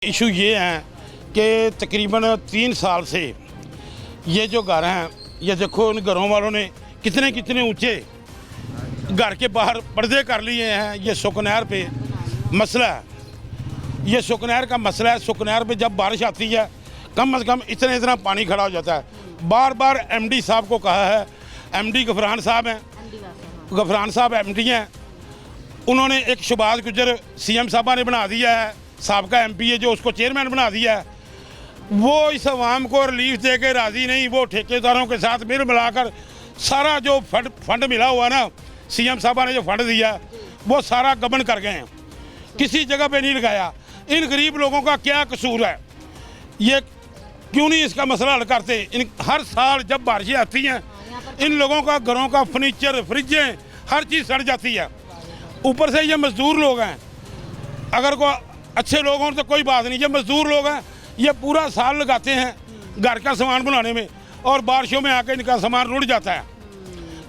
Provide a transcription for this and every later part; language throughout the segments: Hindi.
इशू ये है कि तकरीबन 3 साल से ये जो घर हैं, ये देखो उन घरों वालों ने कितने कितने ऊंचे घर के बाहर पर्दे कर लिए हैं। ये सुकनैर पे मसला है, ये सुकनैर का मसला है। सुकनैर पे जब बारिश आती है कम से कम इतना पानी खड़ा हो जाता है। बार बार एमडी साहब को कहा है, एमडी गफरान साहब हैं, गफरान साहब एमडी हैं, उन्होंने एक शहबाज गुजर सीएम साहबा ने बना दिया है, साबका एमपी है जो उसको चेयरमैन बना दिया है। वो इस अवाम को रिलीफ दे के राज़ी नहीं, वो ठेकेदारों के साथ मिल मिलाकर सारा जो फंड मिला हुआ ना, सीएम साहबा ने जो फंड दिया वो सारा गबन कर गए हैं, किसी जगह पे नहीं लगाया। इन गरीब लोगों का क्या कसूर है? ये क्यों नहीं इसका मसला हल करते? हर साल जब बारिशें आती हैं इन लोगों का घरों का फर्नीचर, फ्रिजें, हर चीज़ सड़ जाती है। ऊपर से ये मजदूर लोग हैं, अगर कोई अच्छे लोग हों तो कोई बात नहीं, ये मजदूर लोग हैं, ये पूरा साल लगाते हैं घर का सामान बनाने में और बारिशों में आके इनका सामान रुड़ जाता है।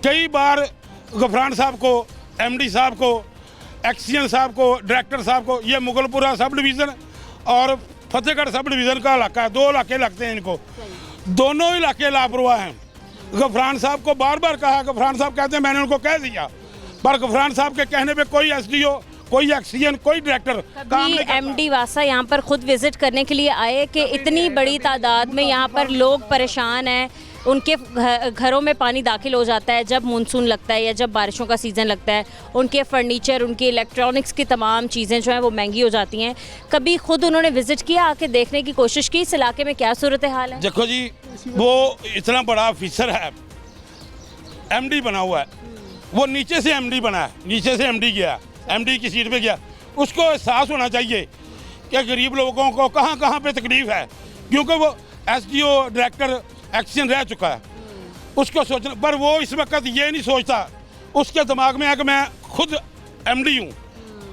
कई बार गफरान साहब को, एमडी साहब को, एक्सीएन साहब को, डायरेक्टर साहब को, ये मुगलपुरा सब डिवीज़न और फतेहगढ़ सब डिवीज़न का इलाका है, 2 इलाके लगते हैं इनको, दोनों इलाके लापरवाह हैं। गफरान साहब को बार बार कहा, गफरान साहब कहते हैं मैंने उनको कह दिया, पर गफरान साहब के कहने पे कोई एसडीओ, कोई एक्सीएन, कोई डायरेक्टर काम नहीं करता। एमडी वासा यहाँ पर खुद विजिट करने के लिए आए कि इतनी बड़ी तादाद में यहाँ पर लोग परेशान हैं, उनके घरों में पानी दाखिल हो जाता है जब मानसून लगता है या जब बारिशों का सीज़न लगता है। उनके फर्नीचर, उनकी इलेक्ट्रॉनिक्स की तमाम चीज़ें जो हैं वो महंगी हो जाती हैं। कभी खुद उन्होंने विजिट किया, आके देखने की कोशिश की इस इलाके में क्या सूरत हाल है? देखो जी, वो इतना बड़ा ऑफिसर है, एमडी बना हुआ है, वो नीचे से एमडी बना है, नीचे से एमडी गया, एमडी की सीट पे गया। उसको एहसास होना चाहिए कि गरीब लोगों को कहाँ कहाँ पे तकलीफ है, क्योंकि वो एसडीओ, डायरेक्टर, एक्सीएन रह चुका है। उसको सोचना, पर वो इस वक्त ये नहीं सोचता, उसके दिमाग में है कि मैं खुद एमडी हूँ,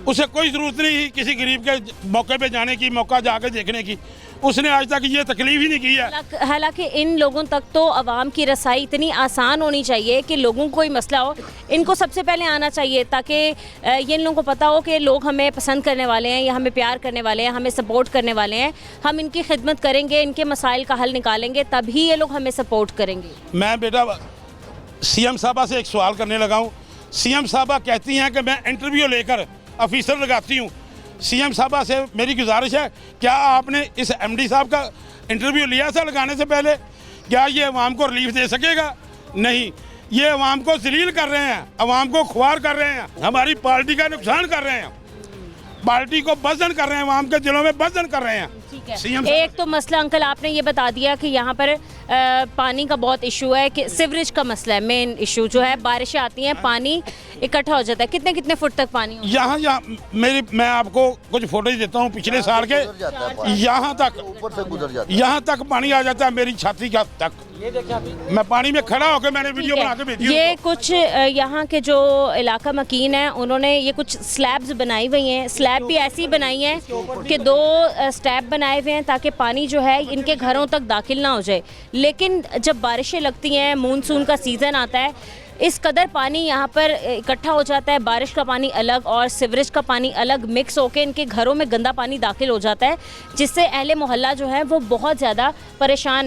उसे कोई ज़रूरत नहीं किसी गरीब के मौके पे जाने की, मौका जाके देखने की। उसने आज तक ये तकलीफ ही नहीं की है। हालांकि इन लोगों तक तो आवाम की रसाई इतनी आसान होनी चाहिए कि लोगों को कोई मसला हो, इनको सबसे पहले आना चाहिए, ताकि ये इन लोगों को पता हो कि लोग हमें पसंद करने वाले हैं या हमें प्यार करने वाले हैं, हमें सपोर्ट करने वाले हैं। हम इनकी खिदमत करेंगे, इनके मसाइल का हल निकालेंगे, तभी ये लोग हमें सपोर्ट करेंगे। मैं बेटा सीएम साहबा से एक सवाल करने लगा हूँ। सीएम साहबा कहती हैं कि मैं इंटरव्यू लेकर ऑफिसर लगाती हूँ। सीएम साहबा से मेरी गुजारिश है, क्या आपने इस एमडी साहब का इंटरव्यू लिया था लगाने से पहले? क्या ये अवाम को रिलीफ दे सकेगा? नहीं, ये अवाम को जलील कर रहे हैं, अवाम को खुआर कर रहे हैं, हमारी पार्टी का नुकसान कर रहे हैं, पार्टी को बदजन कर रहे हैं, अवाम के दिलों में बदजन कर रहे हैं। एक तो मसला अंकल आपने ये बता दिया कि यहाँ पर पानी का बहुत इशू है, कि सीवरेज का मसला है। मेन इशू जो है, बारिशें आती हैं, पानी इकट्ठा हो जाता है। कितने कितने फुट तक पानी होता है? यहाँ मैं आपको कुछ फोटो देता हूँ पिछले साल के, यहाँ तक ऊपर से गुजर जाता है, यहाँ तक पानी आ जाता है मेरी छाती का तक। मैं पानी में खड़ा होकर मैंने वीडियो बना के भेजी। ये कुछ यहाँ के जो इलाका मकीन है, उन्होंने ये कुछ स्लैब्स बनाई हुई हैं। स्लैब भी ऐसी बनाई हैं कि 2 स्टैप बनाए हुए हैं ताकि पानी जो है इनके घरों तक दाखिल ना हो जाए। लेकिन जब बारिशें लगती हैं, मानसून का सीज़न आता है, इस कदर पानी यहाँ पर इकट्ठा हो जाता है, बारिश का पानी अलग और सीवरेज का पानी अलग मिक्स होकर इनके घरों में गंदा पानी दाखिल हो जाता है, जिससे अहले मोहल्ला जो है वो बहुत ज़्यादा परेशान है।